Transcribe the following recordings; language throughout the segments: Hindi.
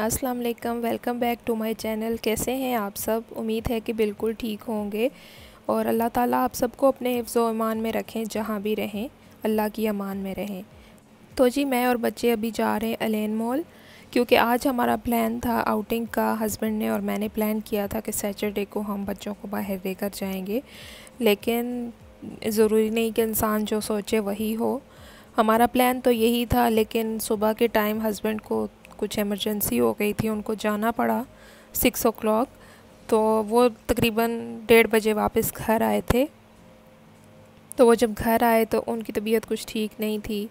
अस्सलाम वालेकुम, welcome back to my channel. कैसे हैं आप सब? उम्मीद है कि बिल्कुल ठीक होंगे और अल्लाह ताला आप सबको अपने हिफ्ज़ व ईमान में रखें, जहाँ भी रहें अल्लाह की अमान में रहें। तो जी मैं और बच्चे अभी जा रहे हैं अलेन मॉल, क्योंकि आज हमारा प्लान था आउटिंग का। हस्बैंड ने और मैंने प्लान किया था कि सैटरडे को हम बच्चों को बाहर लेकर जाएंगे, लेकिन ज़रूरी नहीं कि इंसान जो सोचे वही हो। हमारा प्लान तो यही था, लेकिन सुबह के टाइम हस्बैंड को कुछ इमरजेंसी हो गई थी, उनको जाना पड़ा 6 o'clock। तो वो तकरीबन 1:30 बजे वापस घर आए थे। तो वो जब घर आए तो उनकी तबीयत कुछ ठीक नहीं थी,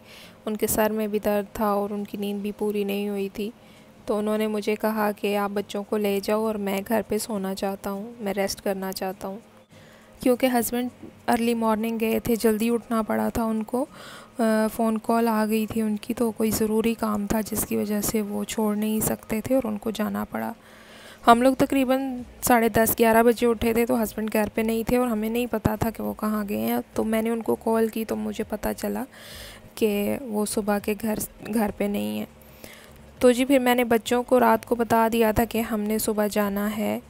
उनके सर में भी दर्द था और उनकी नींद भी पूरी नहीं हुई थी। तो उन्होंने मुझे कहा कि आप बच्चों को ले जाओ और मैं घर पे सोना चाहता हूँ, मैं रेस्ट करना चाहता हूँ। क्योंकि हस्बैंड अर्ली मॉर्निंग गए थे, जल्दी उठना पड़ा था उनको। फ़ोन कॉल आ गई थी उनकी, तो कोई ज़रूरी काम था जिसकी वजह से वो छोड़ नहीं सकते थे और उनको जाना पड़ा। हम लोग तकरीबन 10:30-11 बजे उठे थे, तो हस्बैंड घर पे नहीं थे और हमें नहीं पता था कि वो कहाँ गए हैं। तो मैंने उनको कॉल की तो मुझे पता चला कि वो सुबह के घर पे नहीं है। तो जी फिर मैंने बच्चों को रात को बता दिया था कि हमने सुबह जाना है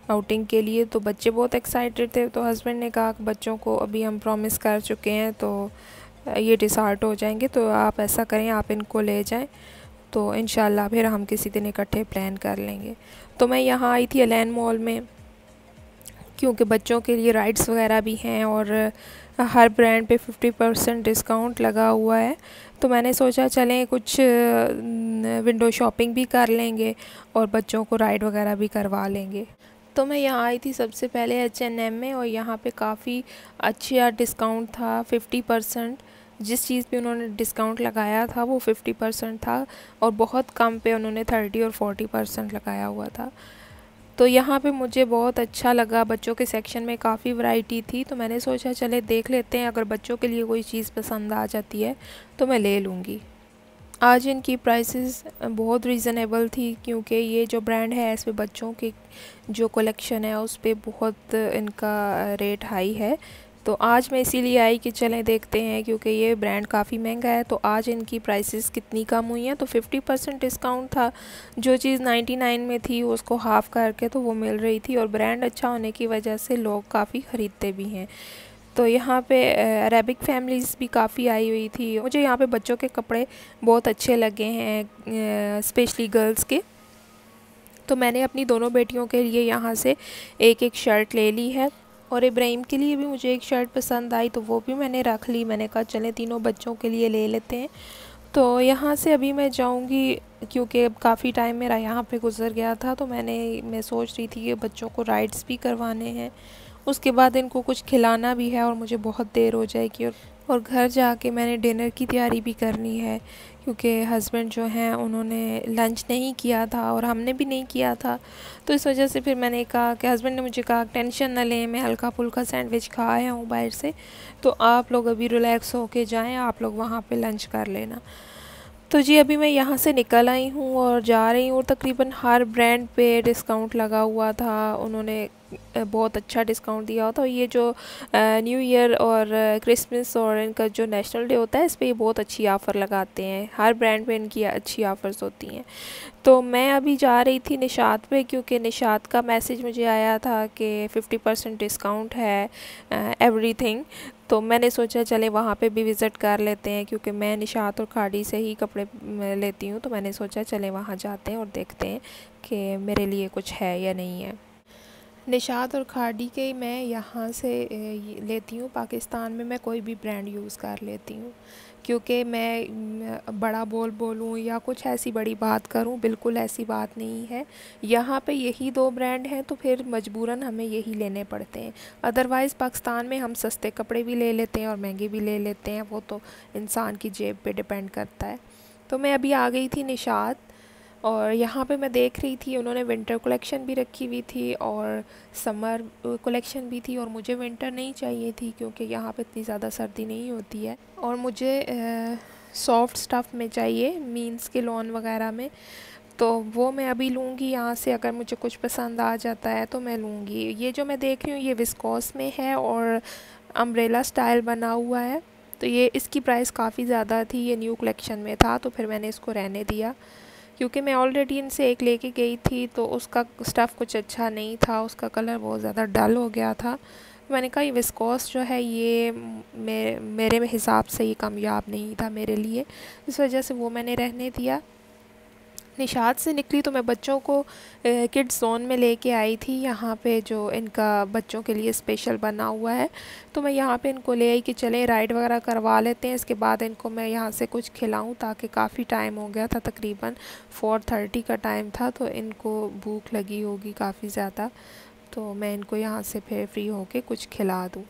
आउटिंग के लिए। तो बच्चे बहुत एक्साइटेड थे। तो हस्बैंड ने कहा कि बच्चों को अभी हम प्रॉमिस कर चुके हैं, तो ये डिसहार्ट हो जाएंगे, तो आप ऐसा करें, आप इनको ले जाएं, तो इंशाल्लाह फिर हम किसी दिन इकट्ठे प्लान कर लेंगे। तो मैं यहाँ आई थी अलेन मॉल में, क्योंकि बच्चों के लिए राइड्स वगैरह भी हैं और हर ब्रांड पे 50% डिस्काउंट लगा हुआ है। तो मैंने सोचा चलें कुछ विंडो शॉपिंग भी कर लेंगे और बच्चों को राइड वगैरह भी करवा लेंगे। तो मैं यहाँ आई थी सबसे पहले H&M में, और यहाँ पे काफ़ी अच्छा डिस्काउंट था, 50%। जिस चीज़ पे उन्होंने डिस्काउंट लगाया था वो 50% था, और बहुत कम पे उन्होंने 30 और 40% लगाया हुआ था। तो यहाँ पे मुझे बहुत अच्छा लगा। बच्चों के सेक्शन में काफ़ी वैरायटी थी, तो मैंने सोचा चले देख लेते हैं, अगर बच्चों के लिए कोई चीज़ पसंद आ जाती है तो मैं ले लूँगी। आज इनकी प्राइसेस बहुत रीज़नेबल थी, क्योंकि ये जो ब्रांड है इस पे बच्चों की जो कलेक्शन है उस पे बहुत इनका रेट हाई है। तो आज मैं इसीलिए आई कि चलें देखते हैं, क्योंकि ये ब्रांड काफ़ी महंगा है। तो आज इनकी प्राइसेस कितनी कम हुई हैं। तो 50% डिस्काउंट था, जो चीज़ 99 में थी उसको हाफ़ करके तो वो मिल रही थी, और ब्रांड अच्छा होने की वजह से लोग काफ़ी ख़रीदते भी हैं। तो यहाँ पे अरेबिक फैमिलीज़ भी काफ़ी आई हुई थी। मुझे यहाँ पे बच्चों के कपड़े बहुत अच्छे लगे हैं, स्पेशली गर्ल्स के। तो मैंने अपनी दोनों बेटियों के लिए यहाँ से एक एक शर्ट ले ली है, और इब्राहिम के लिए भी मुझे एक शर्ट पसंद आई तो वो भी मैंने रख ली। मैंने कहा चलें तीनों बच्चों के लिए ले लेते हैं। तो यहाँ से अभी मैं जाऊँगी, क्योंकि अब काफ़ी टाइम मेरा यहाँ पे गुज़र गया था। तो मैं सोच रही थी कि बच्चों को राइड्स भी करवाने हैं, उसके बाद इनको कुछ खिलाना भी है और मुझे बहुत देर हो जाएगी, और घर जाके मैंने डिनर की तैयारी भी करनी है, क्योंकि हस्बैंड जो हैं उन्होंने लंच नहीं किया था और हमने भी नहीं किया था। तो इस वजह से फिर मैंने कहा कि हस्बैंड ने मुझे कहा टेंशन ना लें, मैं हल्का फुल्का सैंडविच खा आया हूँ बाहर से, तो आप लोग अभी रिलैक्स होके जाएं, आप लोग वहाँ पे लंच कर लेना। तो जी अभी मैं यहाँ से निकल आई हूँ और जा रही हूँ। तकरीबन हर ब्रांड पे डिस्काउंट लगा हुआ था, उन्होंने बहुत अच्छा डिस्काउंट दिया होता। और ये जो न्यू ईयर और क्रिसमस और इनका जो नेशनल डे होता है, इस पे ये बहुत अच्छी ऑफ़र लगाते हैं। हर ब्रांड पे इनकी अच्छी ऑफ़र्स होती हैं। तो मैं अभी जा रही थी निशात पे, क्योंकि निशात का मैसेज मुझे आया था कि 50% डिस्काउंट है एवरीथिंग। तो मैंने सोचा चले वहाँ पे भी विज़िट कर लेते हैं, क्योंकि मैं निशात और खाड़ी से ही कपड़े लेती हूँ। तो मैंने सोचा चले वहाँ जाते हैं और देखते हैं कि मेरे लिए कुछ है या नहीं है। निशात और खाड़ी के मैं यहाँ से लेती हूँ। पाकिस्तान में मैं कोई भी ब्रांड यूज़ कर लेती हूँ, क्योंकि मैं बड़ा बोलूँ या कुछ ऐसी बड़ी बात करूँ, बिल्कुल ऐसी बात नहीं है। यहाँ पे यही दो ब्रांड हैं, तो फिर मजबूरन हमें यही लेने पड़ते हैं। अदरवाइज़ पाकिस्तान में हम सस्ते कपड़े भी ले लेते हैं और महंगे भी ले लेते हैं, वो तो इंसान की जेब पे डिपेंड करता है। तो मैं अभी आ गई थी निशात, और यहाँ पे मैं देख रही थी उन्होंने विंटर कलेक्शन भी रखी हुई थी और समर कलेक्शन भी थी, और मुझे विंटर नहीं चाहिए थी, क्योंकि यहाँ पे इतनी ज़्यादा सर्दी नहीं होती है, और मुझे सॉफ्ट स्टफ़ में चाहिए, मीन्स के लॉन वगैरह में। तो वो मैं अभी लूँगी यहाँ से, अगर मुझे कुछ पसंद आ जाता है तो मैं लूँगी। ये जो मैं देख रही हूँ ये विस्कोस में है और अम्ब्रेला स्टाइल बना हुआ है। तो ये इसकी प्राइस काफ़ी ज़्यादा थी, ये न्यू कलेक्शन में था, तो फिर मैंने इसको रहने दिया, क्योंकि मैं ऑलरेडी इनसे एक लेके गई थी तो उसका स्टफ़ कुछ अच्छा नहीं था, उसका कलर बहुत ज़्यादा डल हो गया था। मैंने कहा ये विस्कोस जो है ये मेरे हिसाब से ये कामयाब नहीं था मेरे लिए, इस वजह से वो मैंने रहने दिया। निशात से निकली तो मैं बच्चों को किड्स जोन में लेके आई थी, यहाँ पे जो इनका बच्चों के लिए स्पेशल बना हुआ है। तो मैं यहाँ पे इनको ले आई कि चलें राइड वगैरह करवा लेते हैं, इसके बाद इनको मैं यहाँ से कुछ खिलाऊं, ताकि काफ़ी टाइम हो गया था, तकरीबन 4:30 का टाइम था, तो इनको भूख लगी होगी काफ़ी ज़्यादा। तो मैं इनको यहाँ से फिर फ्री होके कुछ खिला दूँ।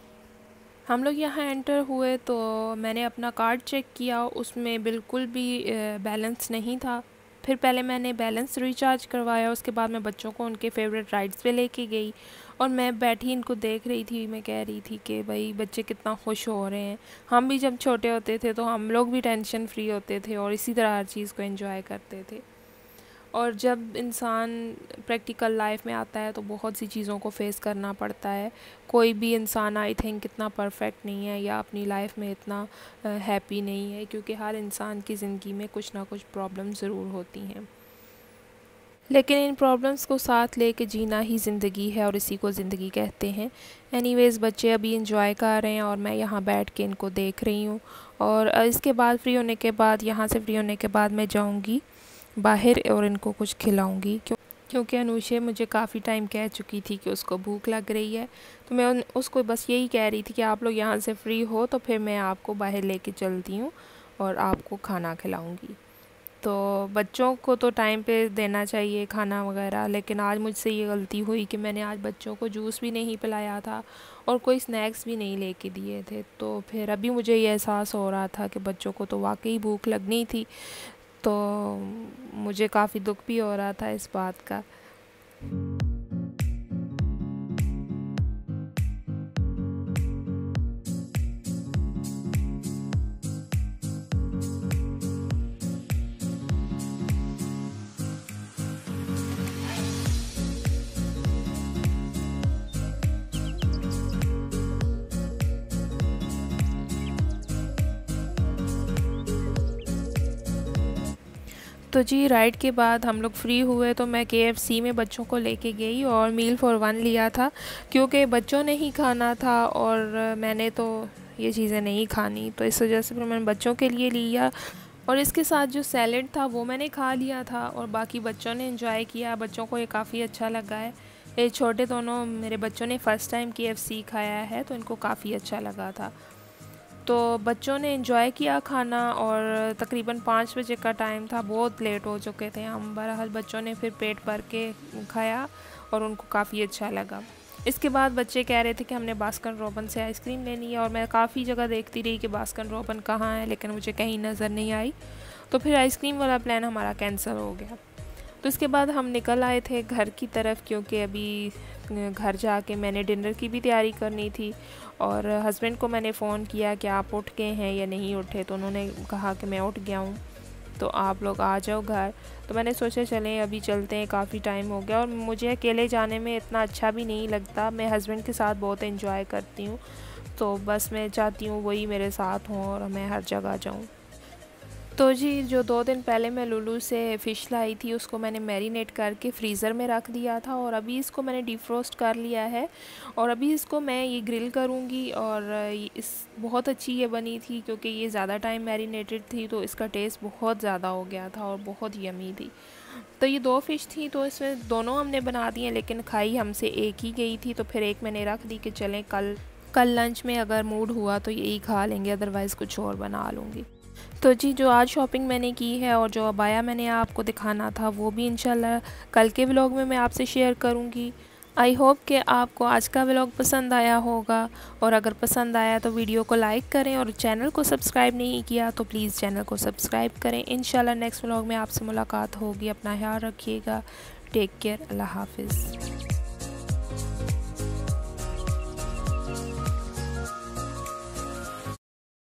हम लोग यहाँ एंटर हुए तो मैंने अपना कार्ड चेक किया, उसमें बिल्कुल भी बैलेंस नहीं था। फिर पहले मैंने बैलेंस रिचार्ज करवाया, उसके बाद मैं बच्चों को उनके फेवरेट राइड्स पे लेके गई और मैं बैठी इनको देख रही थी। मैं कह रही थी कि भाई बच्चे कितना खुश हो रहे हैं। हम भी जब छोटे होते थे तो हम लोग भी टेंशन फ्री होते थे और इसी तरह हर चीज़ को एंजॉय करते थे। और जब इंसान प्रैक्टिकल लाइफ में आता है तो बहुत सी चीज़ों को फेस करना पड़ता है। कोई भी इंसान आई थिंक इतना परफेक्ट नहीं है या अपनी लाइफ में इतना हैप्पी नहीं है, क्योंकि हर इंसान की ज़िंदगी में कुछ ना कुछ प्रॉब्लम ज़रूर होती हैं। लेकिन इन प्रॉब्लम्स को साथ लेके जीना ही ज़िंदगी है और इसी को ज़िंदगी कहते हैं। एनीवेज़ बच्चे अभी इंजॉय कर रहे हैं और मैं यहाँ बैठ के इनको देख रही हूँ। और इसके बाद फ्री होने के बाद, यहाँ से फ्री होने के बाद मैं जाऊँगी बाहर और इनको कुछ खिलाऊंगी, क्योंकि अनुषे मुझे काफ़ी टाइम कह चुकी थी कि उसको भूख लग रही है। तो मैं उसको बस यही कह रही थी कि आप लोग यहाँ से फ्री हो तो फिर मैं आपको बाहर लेके चलती हूँ और आपको खाना खिलाऊंगी। तो बच्चों को तो टाइम पे देना चाहिए खाना वगैरह, लेकिन आज मुझसे ये गलती हुई कि मैंने आज बच्चों को जूस भी नहीं पिलाया था और कोई स्नैक्स भी नहीं लेके दिए थे। तो फिर अभी मुझे ये एहसास हो रहा था कि बच्चों को तो वाकई भूख लगनी थी, तो मुझे काफ़ी दुख भी हो रहा था इस बात का। तो जी राइड के बाद हम लोग फ्री हुए तो मैं KFC में बच्चों को लेके गई और मील फॉर वन लिया था, क्योंकि बच्चों ने ही खाना था और मैंने तो ये चीज़ें नहीं खानी, तो इस वजह से फिर मैंने बच्चों के लिए लिया। और इसके साथ जो सैलेड था वो मैंने खा लिया था और बाकी बच्चों ने एंजॉय किया। बच्चों को ये काफ़ी अच्छा लगा है। ये छोटे दोनों मेरे बच्चों ने फ़र्स्ट टाइम KFC खाया है तो इनको काफ़ी अच्छा लगा था। तो बच्चों ने एंजॉय किया खाना और तकरीबन 5 बजे का टाइम था, बहुत लेट हो चुके थे हम। बहरहाल बच्चों ने फिर पेट भर के खाया और उनको काफ़ी अच्छा लगा। इसके बाद बच्चे कह रहे थे कि हमने बास्किन रॉबिन्स से आइसक्रीम लेनी है और मैं काफ़ी जगह देखती रही कि बास्किन रॉबिन्स कहाँ है, लेकिन मुझे कहीं नज़र नहीं आई। तो फिर आइसक्रीम वाला प्लान हमारा कैंसिल हो गया। तो इसके बाद हम निकल आए थे घर की तरफ, क्योंकि अभी घर जाके मैंने डिनर की भी तैयारी करनी थी। और हस्बैंड को मैंने फ़ोन किया कि आप उठ गए हैं या नहीं उठे, तो उन्होंने कहा कि मैं उठ गया हूँ, तो आप लोग आ जाओ घर। तो मैंने सोचा चलें अभी चलते हैं, काफ़ी टाइम हो गया और मुझे अकेले जाने में इतना अच्छा भी नहीं लगता। मैं हस्बैंड के साथ बहुत एंजॉय करती हूँ, तो बस मैं चाहती हूँ वही मेरे साथ हों और मैं हर जगह जाऊँ। तो जी जो 2 दिन पहले मैं लुलु से फ़िश लाई थी उसको मैंने मैरिनेट करके फ्रीज़र में रख दिया था और अभी इसको मैंने डिफ्रोस्ट कर लिया है और अभी इसको मैं ये ग्रिल करूँगी। और इस बहुत अच्छी ये बनी थी, क्योंकि ये ज़्यादा टाइम मैरिनेटेड थी तो इसका टेस्ट बहुत ज़्यादा हो गया था और बहुत यमी थी। तो ये 2 फ़िश थी तो इसमें दोनों हमने बना दी हैं, लेकिन खाई हमसे एक ही गई थी। तो फिर एक मैंने रख दी कि चलें कल लंच में अगर मूड हुआ तो यही खा लेंगे, अदरवाइज़ कुछ और बना लूँगी। तो जी जो आज शॉपिंग मैंने की है और जो अबाया मैंने आपको दिखाना था वो भी इंशाल्लाह कल के व्लॉग में मैं आपसे शेयर करूँगी। आई होप कि आपको आज का व्लॉग पसंद आया होगा, और अगर पसंद आया तो वीडियो को लाइक करें और चैनल को सब्सक्राइब नहीं किया तो प्लीज़ चैनल को सब्सक्राइब करें। इंशाल्लाह नेक्स्ट व्लॉग में आपसे मुलाकात होगी। अपना ख्याल रखिएगा। Take care. अल्लाह हाफिज़।